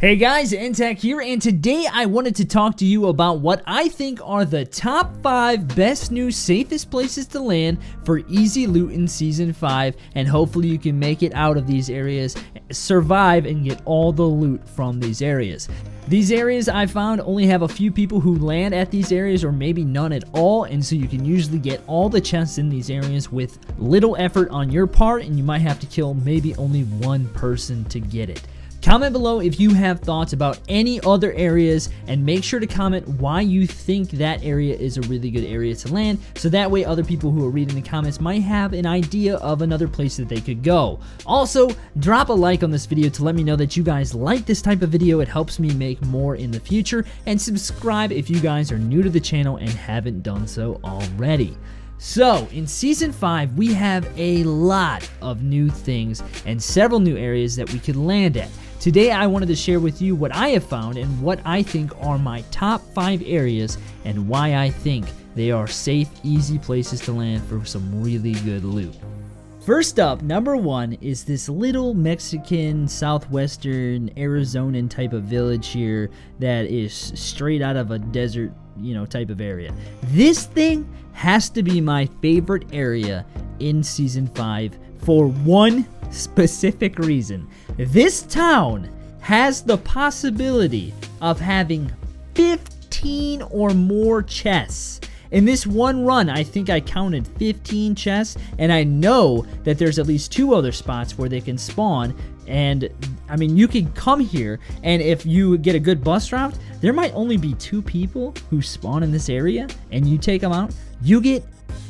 Hey guys, eNtaK here, and today I wanted to talk to you about what I think are the top 5 best new safest places to land for easy loot in Season 5, and hopefully you can make it out of these areas, survive, and get all the loot from these areas. These areas I found only have a few people who land at these areas, or maybe none at all, and so you can usually get all the chests in these areas with little effort on your part, and you might have to kill maybe only one person to get it. Comment below if you have thoughts about any other areas, and make sure to comment why you think that area is a really good area to land, so that way other people who are reading the comments might have an idea of another place that they could go. Also, drop a like on this video to let me know that you guys like this type of video. It helps me make more in the future, and subscribe if you guys are new to the channel and haven't done so already. So, in Season 5, we have a lot of new things and several new areas that we could land at. Today, I wanted to share with you what I have found and what I think are my top 5 areas and why I think they are safe, easy places to land for some really good loot. First up, number 1 is this little Mexican, southwestern, Arizonan type of village here that is straight out of a desert, type of area. This thing has to be my favorite area in Season 5 for one specific reason. This town has the possibility of having 15 or more chests. In this one run, I think I counted 15 chests, and I know that there's at least 2 other spots where they can spawn. And I mean, you can come here, and if you get a good bus route, there might only be 2 people who spawn in this area, and you take them out, you get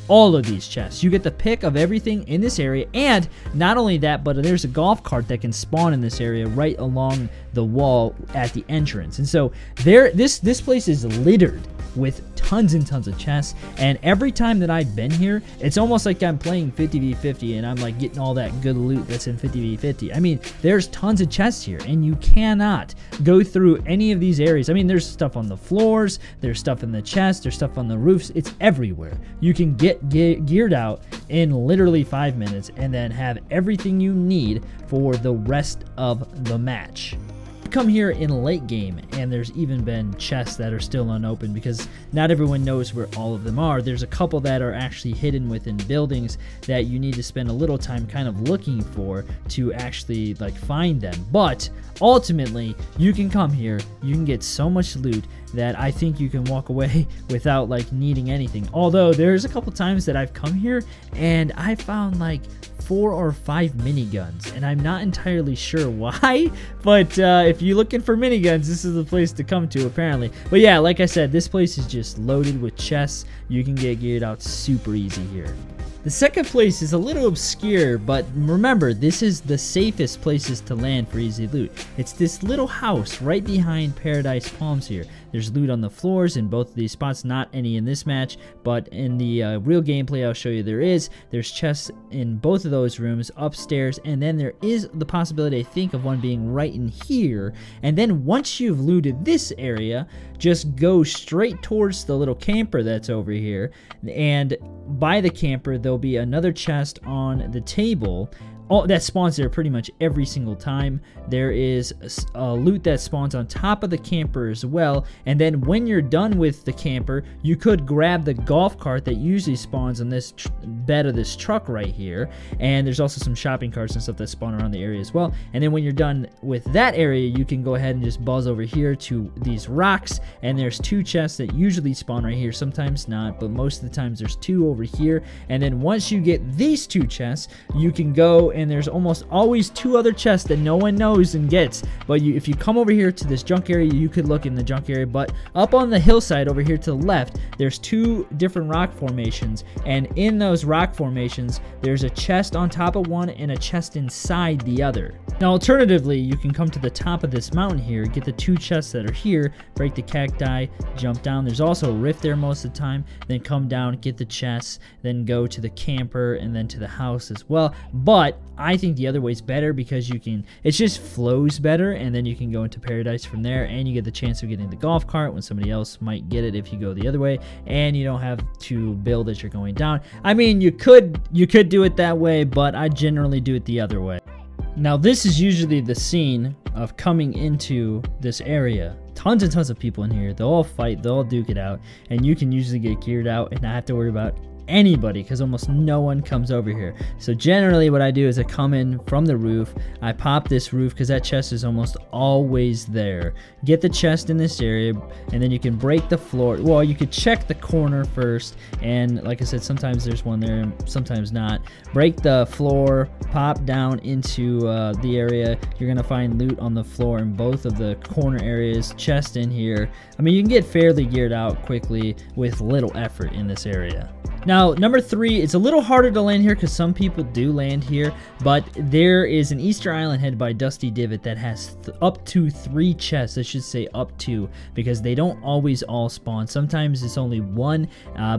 all of these chests. You get the pick of everything in this area, and not only that, but there's a golf cart that can spawn in this area right along the wall at the entrance. And so this place is littered with tons and tons of chests, and every time that I've been here, it's almost like I'm playing 50v50 and I'm like getting all that good loot that's in 50v50. I mean, there's tons of chests here, and you cannot go through any of these areas. I mean, there's stuff on the floors, there's stuff in the chests, there's stuff on the roofs. It's everywhere. You can get geared out in literally 5 minutes and then have everything you need for the rest of the match. Come here in late game, and there's even been chests that are still unopened because not everyone knows where all of them are. There's a couple that are actually hidden within buildings that you need to spend a little time kind of looking for to actually find them. But ultimately, you can come here, you can get so much loot that I think you can walk away without needing anything. Although there's a couple times that I've come here and I found 4 or 5 miniguns, and I'm not entirely sure why, but if you're looking for miniguns, this is the place to come to apparently. But yeah, like I said, this place is just loaded with chests. You can get geared out super easy here. The second place is a little obscure, but remember, this is the safest places to land for easy loot. It's this little house right behind Paradise Palms here. There's loot on the floors in both of these spots, not any in this match, but in the real gameplay I'll show you there's chests in both of those rooms upstairs, and then there is the possibility, I think, of one being right in here. And then once you've looted this area, just go straight towards the little camper that's over here, and by the camper there'll be another chest on the table. That spawns there pretty much every single time. There is loot that spawns on top of the camper as well, and then when you're done with the camper, you could grab the golf cart that usually spawns on this bed of this truck right here, and there's also some shopping carts and stuff that spawn around the area as well. And then when you're done with that area, you can go ahead and just buzz over here to these rocks, and there's 2 chests that usually spawn right here, sometimes not, but most of the times there's 2 over here. And then once you get these 2 chests, you can go, and there's almost always 2 other chests that no one knows and gets. But if you come over here to this junk area, you could look in the junk area, but up on the hillside over here to the left, there's 2 different rock formations, and in those rock formations, there's a chest on top of one and a chest inside the other. Now, alternatively, you can come to the top of this mountain here, get the 2 chests that are here, break the cacti, jump down. There's also a rift there most of the time. Then come down, get the chests, then go to the camper, and then to the house as well. But I think the other way is better because it just flows better, and then you can go into Paradise from there, and you get the chance of getting the golf cart when somebody else might get it if you go the other way, and you don't have to build as you're going down. I mean, you could do it that way, but I generally do it the other way. Now this is usually the scene of coming into this area. Tons and tons of people in here. They'll all fight, they'll all duke it out, and you can usually get geared out and not have to worry about anybody because almost no one comes over here. So generally what I do is I come in from the roof, I pop this roof because that chest is almost always there. Get the chest in this area, and then you can break the floor. Well, you could check the corner first, and like I said, sometimes there's one there, sometimes not. Break the floor, pop down into the area. You're gonna find loot on the floor in both of the corner areas, chest in here. I mean, you can get fairly geared out quickly with little effort in this area. Now, number 3, it's a little harder to land here because some people do land here, but there is an Easter Island head by Dusty Divot that has up to 3 chests. I should say up to, because they don't always all spawn. Sometimes it's only 1,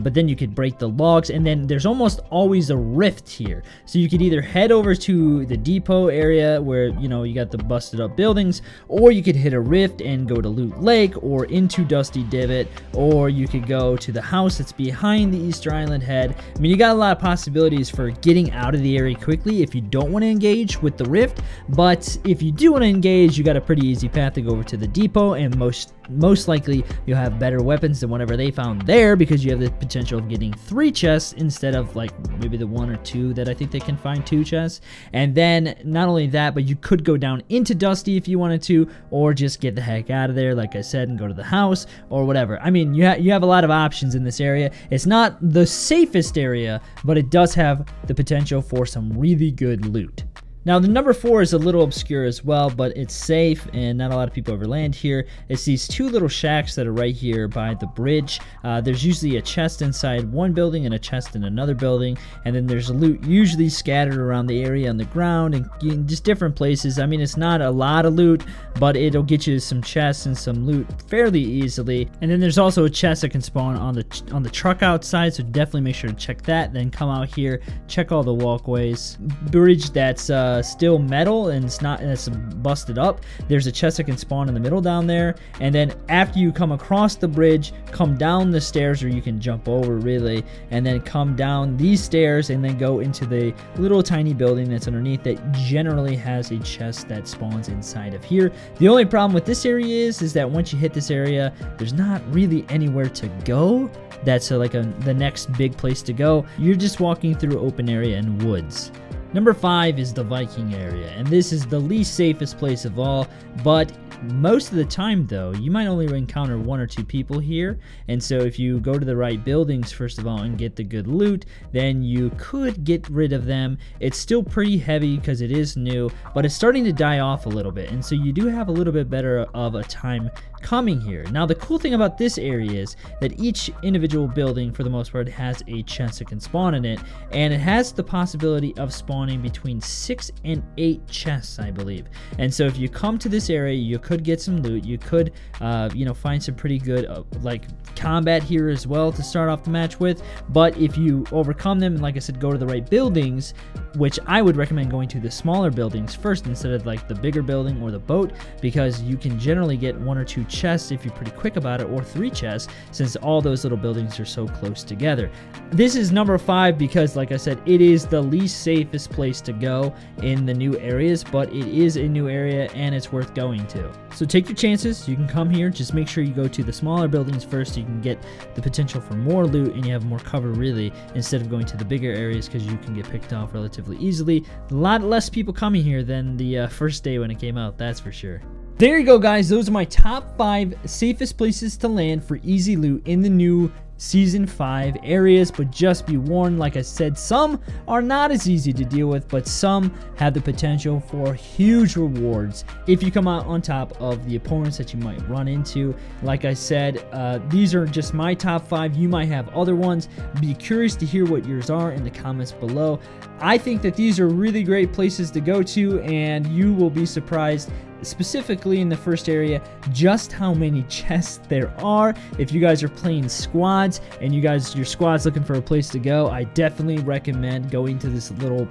but then you could break the logs, and then there's almost always a rift here. So you could either head over to the depot area where, you know, you got the busted up buildings, or you could hit a rift and go to Loot Lake or into Dusty Divot, or you could go to the house that's behind the Easter Island head. I mean, you got a lot of possibilities for getting out of the area quickly if you don't want to engage with the rift, but if you do want to engage, you got a pretty easy path to go over to the depot, and most likely you'll have better weapons than whatever they found there, because you have the potential of getting 3 chests instead of like maybe the 1 or 2 that I think they can find 2 chests. And then not only that, but you could go down into Dusty if you wanted to, or just get the heck out of there, like I said, and go to the house or whatever. I mean, you have a lot of options in this area. It's not the safest area, but it does have the potential for some really good loot. Now, the number 4 is a little obscure as well, but it's safe and not a lot of people ever land here. It's these 2 little shacks that are right here by the bridge. There's usually a chest inside one building and a chest in another building, and then there's loot usually scattered around the area on the ground and in just different places. I mean, it's not a lot of loot, but it'll get you some chests and some loot fairly easily. And then there's also a chest that can spawn on the truck outside, so definitely make sure to check that. Then come out here, check all the walkways. Bridge that's still metal and it's busted up. There's a chest that can spawn in the middle down there, and then after you come across the bridge, come down the stairs, or you can jump over really, and then come down these stairs and then go into the little tiny building that's underneath that generally has a chest that spawns inside of here. The only problem with this area is that once you hit this area, there's not really anywhere to go. That's the next big place to go. You're just walking through open area and woods. Number 5 is the Viking area, and this is the least safest place of all, but most of the time though, you might only encounter 1 or 2 people here, and so if you go to the right buildings first of all and get the good loot, then you could get rid of them. It's still pretty heavy because it is new, but it's starting to die off a little bit, and so you do have a little bit better of a time coming here. Now, the cool thing about this area is that each individual building for the most part has a chest that can spawn in it, and it has the possibility of spawning between 6 and 8 chests, I believe. And so if you come to this area, you could get some loot. You could find some pretty good like combat here as well to start off the match with. But if you overcome them and, like I said, go to the right buildings, which I would recommend going to the smaller buildings first instead of like the bigger building or the boat, because you can generally get 1 or 2 chests if you're pretty quick about it, or 3 chests, since all those little buildings are so close together. This is number 5 because, like I said, it is the least safest place to go in the new areas, but it is a new area and it's worth going to. So take your chances. You can come here. Just make sure you go to the smaller buildings first so you can get the potential for more loot and you have more cover really, instead of going to the bigger areas, because you can get picked off relatively easily. A lot less people coming here than the first day when it came out, that's for sure. There you go, guys. Those are my top 5 safest places to land for easy loot in the new Season 5 areas, but just be warned, like I said, some are not as easy to deal with, but some have the potential for huge rewards if you come out on top of the opponents that you might run into. Like I said, these are just my top 5. You might have other ones. Be curious to hear what yours are in the comments below. I think that these are really great places to go to, and you will be surprised, specifically in the first area, just how many chests there are. If you guys are playing squads and your squad's looking for a place to go, I definitely recommend going to this little,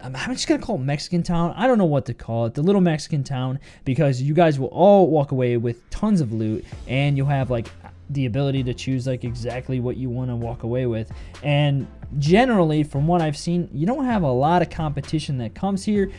I'm just gonna call it Mexican town. I don't know what to call it, the little Mexican town, because you guys will all walk away with tons of loot, and you'll have like the ability to choose like exactly what you want to walk away with. And generally, from what I've seen, you don't have a lot of competition that comes here.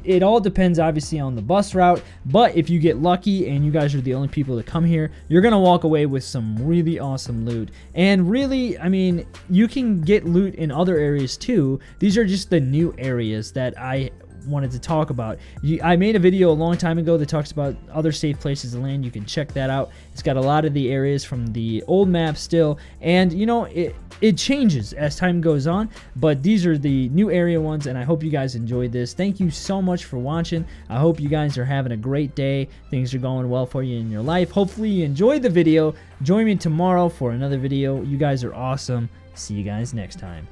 it all depends obviously on the bus route, but if you get lucky and you guys are the only people to come here, you're gonna walk away with some really awesome loot. And really, I mean, you can get loot in other areas too. These are just the new areas that I wanted to talk about. I made a video a long time ago that talks about other safe places to land. You can check that out. It's got a lot of the areas from the old map still, and you know, it changes as time goes on, but these are the new area ones, and I hope you guys enjoyed this. Thank you so much for watching. I hope you guys are having a great day. Things are going well for you in your life. Hopefully you enjoyed the video. Join me tomorrow for another video. You guys are awesome. See you guys next time.